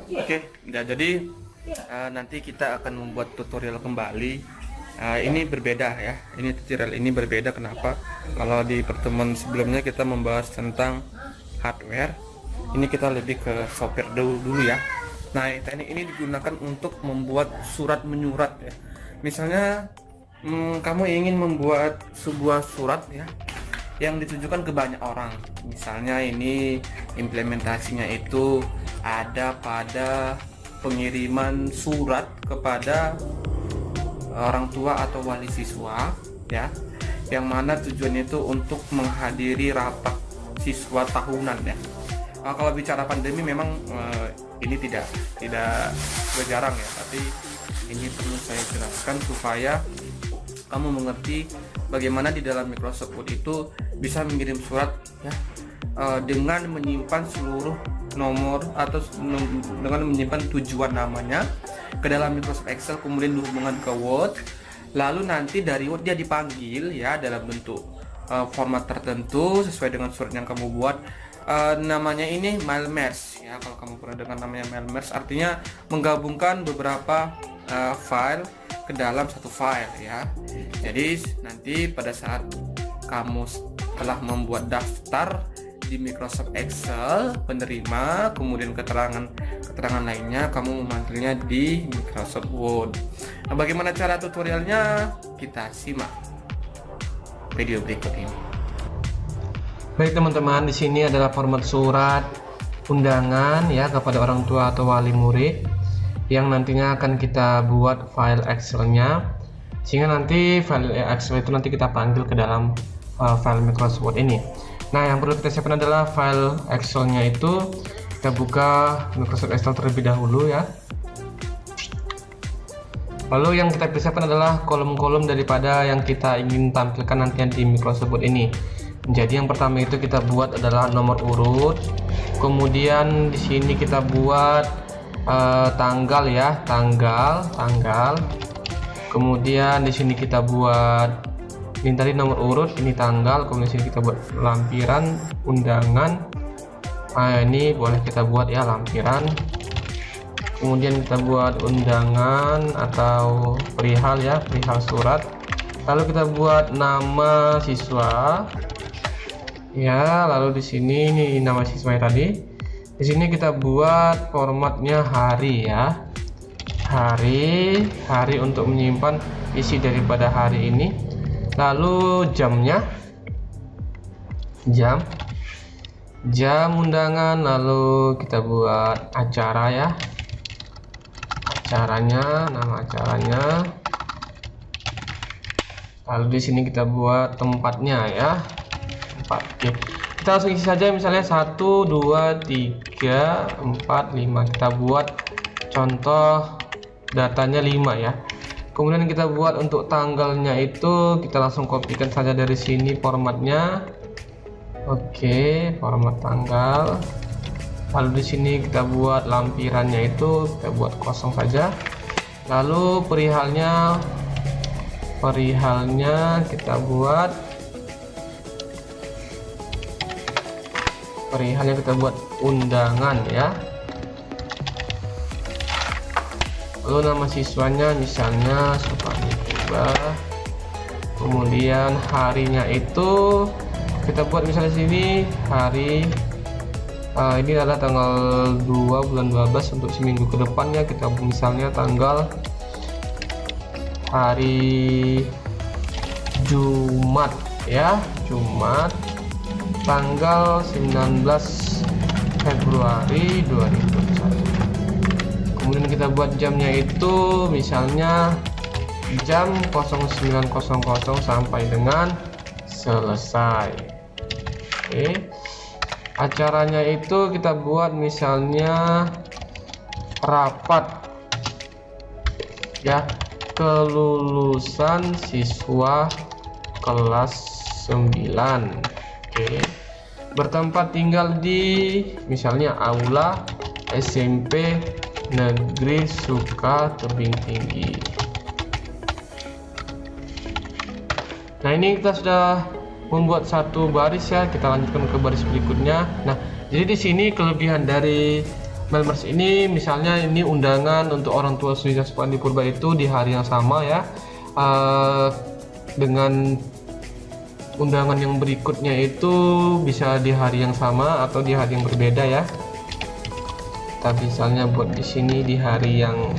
Oke, ya, jadi nanti kita akan membuat tutorial kembali. Ini berbeda ya. Ini tutorial ini berbeda. Kenapa? Kalau di pertemuan sebelumnya kita membahas tentang hardware, ini kita lebih ke software dulu ya. Nah, teknik ini digunakan untuk membuat surat menyurat ya. Misalnya kamu ingin membuat sebuah surat ya yang ditujukan ke banyak orang. Misalnya ini implementasinya itu ada pada pengiriman surat kepada orang tua atau wali siswa ya, yang mana tujuannya itu untuk menghadiri rapat siswa tahunan ya. Kalau bicara pandemi memang ini tidak jarang ya, tapi ini perlu saya jelaskan supaya kamu mengerti bagaimana di dalam Microsoft Word itu bisa mengirim surat ya, dengan menyimpan seluruh nomor atau dengan menyimpan tujuan namanya ke dalam Microsoft Excel, kemudian dihubungkan ke Word, lalu nanti dari Word dia dipanggil ya dalam bentuk format tertentu sesuai dengan surat yang kamu buat. Namanya ini mail merge ya. Kalau kamu pernah dengar namanya mail merge, artinya menggabungkan beberapa file ke dalam satu file ya. Jadi nanti pada saat kamu telah membuat daftar di Microsoft Excel penerima, kemudian keterangan lainnya kamu memanggilnya di Microsoft Word. Nah, bagaimana cara tutorialnya? Kita simak video berikut ini. Baik teman-teman, di sini adalah format surat undangan ya kepada orang tua atau wali murid yang nantinya akan kita buat file Excel-nya, sehingga nanti file Excel itu nanti kita panggil ke dalam file Microsoft Word ini. Nah, yang perlu kita siapkan adalah file Excel-nya itu. Kita buka Microsoft Excel terlebih dahulu ya. Lalu yang kita persiapkan adalah kolom-kolom daripada yang kita ingin tampilkan nantinya di Microsoft Word ini. Jadi yang pertama itu kita buat adalah nomor urut. Kemudian di sini kita buat tanggal ya, tanggal. Kemudian di sini kita buat, ini tadi nomor urut, ini tanggal. Kemudian di sini kita buat lampiran undangan. Nah, ini boleh kita buat ya lampiran. Kemudian kita buat undangan atau perihal ya, perihal surat. Lalu kita buat nama siswa ya. Lalu di sini ini nama siswanya tadi. Di sini kita buat formatnya hari ya, hari untuk menyimpan isi daripada hari ini. Lalu jamnya, jam undangan. Lalu kita buat acara ya, acaranya, nama acaranya. Lalu di sini kita buat tempatnya ya, tempat. Oke, kita langsung isi saja, misalnya 1 2 3 4 5. Kita buat contoh datanya 5 ya. Kemudian kita buat untuk tanggalnya itu kita langsung kopikan saja dari sini formatnya. Oke, format tanggal. Lalu di sini kita buat lampirannya itu kita buat kosong saja. Lalu perihalnya kita buat undangan ya. Lalu nama siswanya misalnya Supani Tiba. Kemudian harinya itu kita buat misalnya sini hari ini adalah tanggal 2 bulan 12 untuk seminggu ke depannya. Kita misalnya tanggal hari Jumat ya, Jumat tanggal 19 Februari 2021. Kemudian kita buat jamnya itu misalnya jam 09.00 sampai dengan selesai. Oke. Acaranya itu kita buat misalnya rapat ya, kelulusan siswa kelas 9. Oke. Bertempat tinggal di misalnya aula SMP Negeri Suka Tebing Tinggi. Nah, ini kita sudah membuat satu baris ya. Kita lanjutkan ke baris berikutnya. Nah, jadi di sini kelebihan dari Melmers ini misalnya ini undangan untuk orang tua Siswa Supandi Purba itu di hari yang sama ya, dengan undangan yang berikutnya itu bisa di hari yang sama atau di hari yang berbeda ya. Kita misalnya buat di sini di hari yang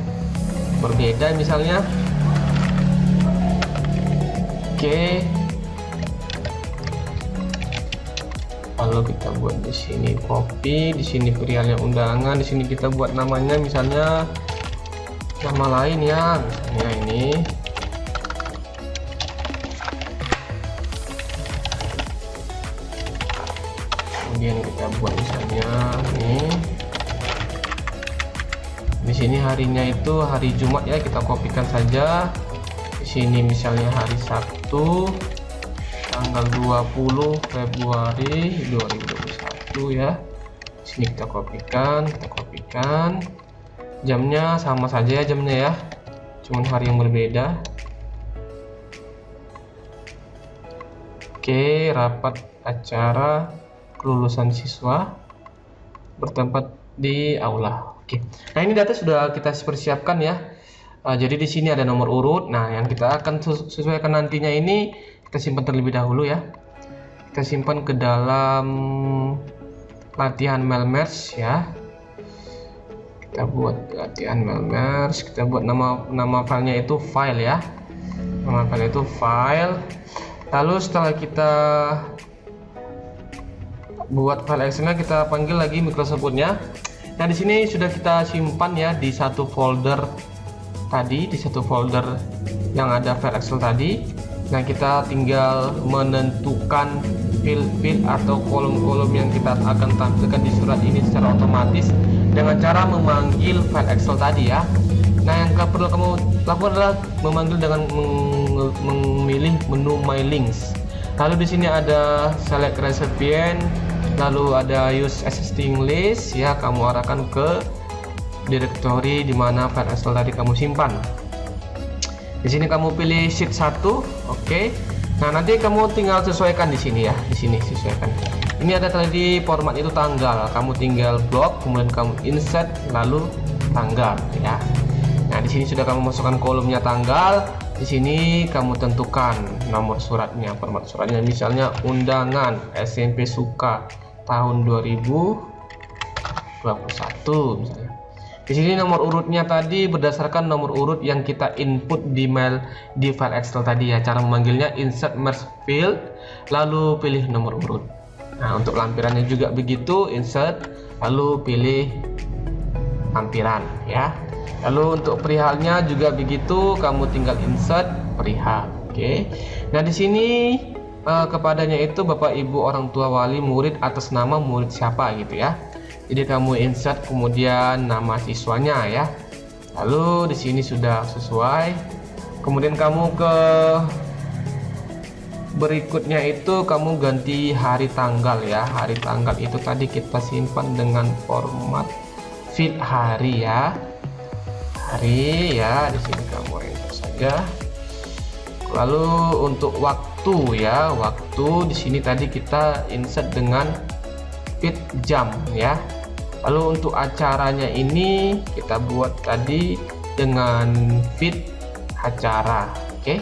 berbeda misalnya. Oke. Lalu kita buat di sini copy, di sini perialnya undangan, di sini kita buat namanya misalnya nama lain ya, misalnya ini. Kemudian kita buat misalnya ini. Di sini harinya itu hari Jumat ya, kita kopikan saja. Di sini misalnya hari Sabtu tanggal 20 Februari 2021 ya. Di sini kita kopikan, jamnya sama saja ya, jamnya ya, cuman hari yang berbeda. Oke, rapat acara kelulusan siswa bertempat di aula. Oke, nah ini data sudah kita persiapkan ya. Jadi di sini ada nomor urut. Nah, yang kita akan sesuaikan nantinya ini kita simpan terlebih dahulu ya. Kita simpan ke dalam latihan Melmers ya. Kita buat latihan Melmers. Kita buat nama filenya itu file ya. Nama file itu file. Lalu setelah kita buat file Excelnya, kita panggil lagi Microsoft-nya. Nah, di sini sudah kita simpan ya di satu folder tadi, di satu folder yang ada file Excel tadi. Nah, kita tinggal menentukan field-field atau kolom-kolom yang kita akan tampilkan di surat ini secara otomatis dengan cara memanggil file Excel tadi ya. Nah, yang perlu kamu lakukan adalah memanggil dengan memilih menu My Links. Lalu di sini ada select recipient, lalu ada use existing list ya, kamu arahkan ke directory di mana file Excel tadi kamu simpan. Di sini kamu pilih sheet 1, oke. Nah, nanti kamu tinggal sesuaikan di sini ya, di sini sesuaikan. Ini ada tadi format itu tanggal, kamu tinggal blok, kemudian kamu insert, lalu tanggal ya. Nah, di sini sudah kamu masukkan kolomnya tanggal. Di sini kamu tentukan nomor suratnya, format suratnya, misalnya undangan SMP Suka tahun 2021 misalnya. Di sini nomor urutnya tadi berdasarkan nomor urut yang kita input di file Excel tadi ya. Cara memanggilnya insert merge field, lalu pilih nomor urut. Nah, untuk lampirannya juga begitu, insert, lalu pilih lampiran ya. Lalu untuk perihalnya juga begitu, kamu tinggal insert perihal. Oke. Nah, di sini kepadanya itu Bapak Ibu orang tua wali murid atas nama murid siapa gitu ya. Jadi kamu insert kemudian nama siswanya ya. Lalu di sini sudah sesuai. Kemudian kamu ke berikutnya itu kamu ganti hari tanggal ya. Hari tanggal itu tadi kita simpan dengan format field hari ya. Hari ya, di sini kamu enter saja. Lalu untuk waktu ya, waktu di sini tadi kita insert dengan field jam ya. Lalu untuk acaranya ini kita buat tadi dengan field acara, oke.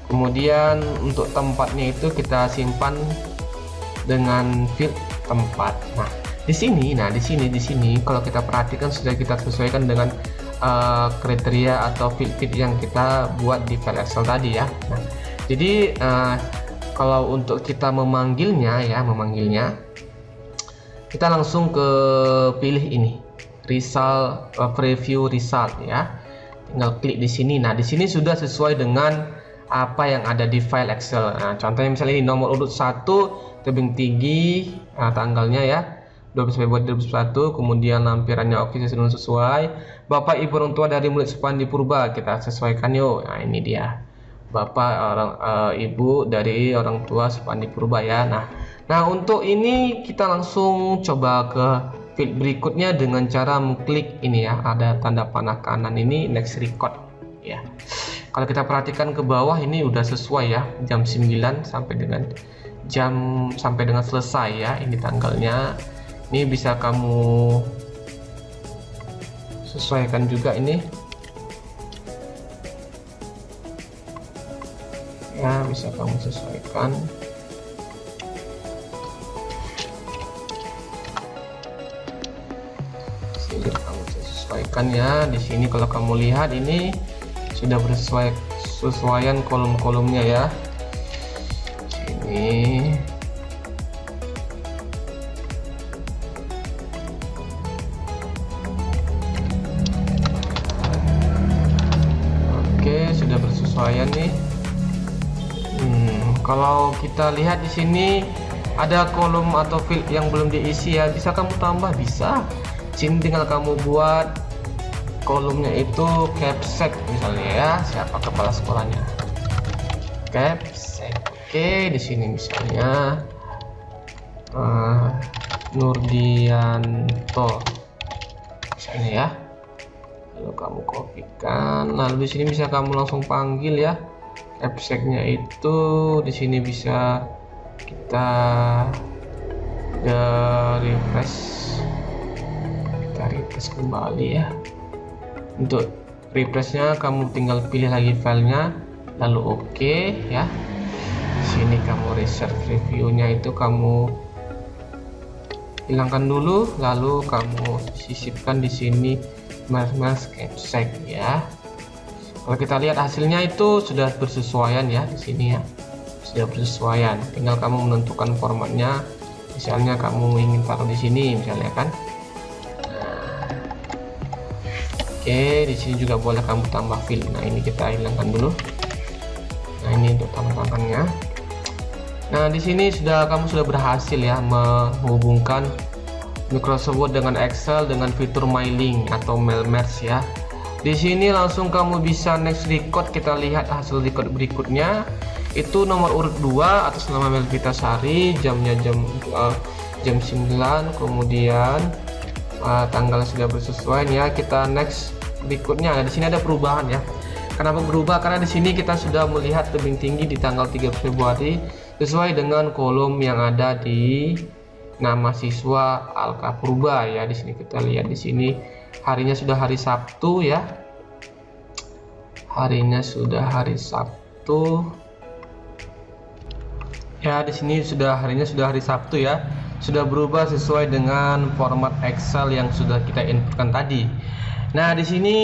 Kemudian untuk tempatnya itu kita simpan dengan field tempat. Nah, di sini kalau kita perhatikan sudah kita sesuaikan dengan kriteria atau field yang kita buat di file Excel tadi ya. Nah, jadi kalau untuk kita memanggilnya kita langsung ke pilih ini result, preview result ya. Tinggal klik di sini. Nah, di sini sudah sesuai dengan apa yang ada di file Excel. Nah, contohnya misalnya ini nomor urut 1 tebing tinggi, tanggalnya ya 12 Februari 2021, kemudian lampirannya oke, sudah sesuai. Bapak Ibu orang tua dari murid Supandi Purba, kita sesuaikan yuk. Nah, ini dia Bapak Ibu dari orang tua Supandi Purba ya. Nah, untuk ini kita langsung coba ke field berikutnya dengan cara mengklik ini ya, ada tanda panah kanan ini next record ya. Kalau kita perhatikan ke bawah ini udah sesuai ya, jam 9 sampai dengan selesai ya. Ini tanggalnya. Ini bisa kamu sesuaikan juga ini ya, bisa kamu sesuaikan. Sini kamu sesuaikan ya. Di sini kalau kamu lihat ini sudah bersesuaian kolom-kolomnya ya. Sini oke, sudah bersesuaian nih. Kalau kita lihat di sini ada kolom atau field yang belum diisi ya, bisa kamu tambah, bisa. Sini tinggal kamu buat kolomnya itu capsek misalnya ya, siapa kepala sekolahnya, capsek. Oke, di sini misalnya Nurdianto misalnya ya. Lalu kamu kopikan, lalu di sini bisa kamu langsung panggil ya. Capseknya itu di sini bisa kita refresh kembali ya. Untuk refreshnya kamu tinggal pilih lagi filenya, lalu oke ya. Sini kamu reserve reviewnya itu kamu hilangkan dulu, lalu kamu sisipkan di sini mas capsek ya. Kalau kita lihat hasilnya itu sudah bersesuaian ya, di sini ya sudah bersesuaian. Tinggal kamu menentukan formatnya, misalnya kamu ingin taruh di sini misalnya kan. Oke, di sini juga boleh kamu tambah fill. Nah ini kita hilangkan dulu. Nah ini untuk tambah-tambahnya. Nah di sini kamu sudah berhasil ya menghubungkan Microsoft Word dengan Excel dengan fitur My Link atau Mail Merge ya. Di sini langsung kamu bisa next record. Kita lihat hasil record berikutnya. Itu nomor urut 2 atas nama Melvita Sari, jamnya jam 9, kemudian tanggal sudah bersesuaian ya. Kita next berikutnya. Nah, di sini ada perubahan ya. Kenapa berubah? Karena di sini kita sudah melihat tebing tinggi di tanggal 3 Februari sesuai dengan kolom yang ada di nama siswa Alka Purba ya. Di sini kita lihat, di sini harinya sudah hari Sabtu ya. Harinya sudah hari Sabtu. Ya, di sini harinya sudah hari Sabtu ya. Sudah berubah sesuai dengan format Excel yang sudah kita inputkan tadi. Nah, di sini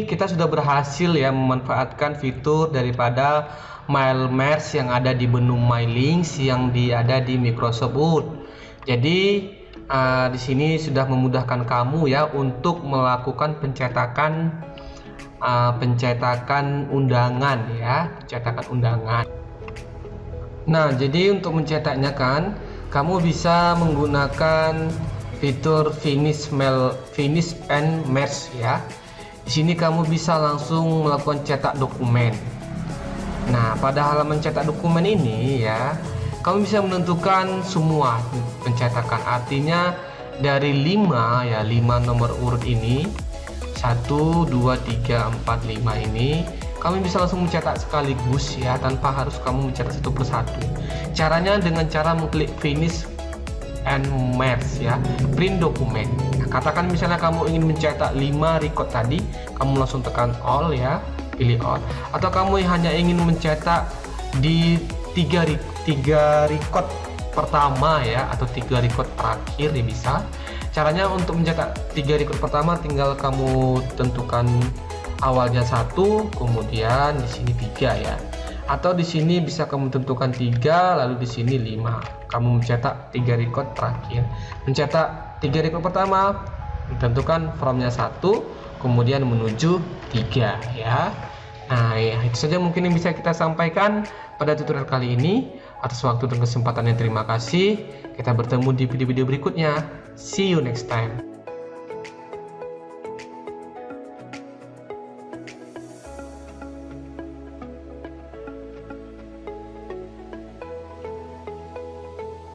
kita sudah berhasil ya memanfaatkan fitur daripada Mail Merge yang ada di menu My Links yang ada di Microsoft Word. Jadi di sini sudah memudahkan kamu ya untuk melakukan pencetakan undangan ya, pencetakan undangan. Nah, jadi untuk mencetaknya kan kamu bisa menggunakan fitur finish and merge ya. Di sini kamu bisa langsung melakukan cetak dokumen. Nah, pada halaman cetak dokumen ini ya, kamu bisa menentukan semua pencetakan. Artinya dari 5 nomor urut ini 1, 2, 3, 4, 5 ini kamu bisa langsung mencetak sekaligus ya, tanpa harus kamu mencetak satu persatu. Caranya dengan cara mengklik finish and merge ya, print dokumen. Nah, katakan misalnya kamu ingin mencetak 5 record tadi, kamu langsung tekan all ya, pilih all. Atau kamu hanya ingin mencetak di 3 record pertama ya, atau 3 record terakhir ya bisa. Caranya untuk mencetak 3 record pertama tinggal kamu tentukan awalnya 1, kemudian di sini 3 ya. Atau di sini bisa kamu tentukan 3, lalu di sini 5. Kamu mencetak 3 record terakhir. Mencetak 3 record pertama, tentukan formnya 1, kemudian menuju 3 ya. Nah, ya itu saja mungkin yang bisa kita sampaikan pada tutorial kali ini. Atas waktu dan kesempatannya terima kasih. Kita bertemu di video-video berikutnya. See you next time.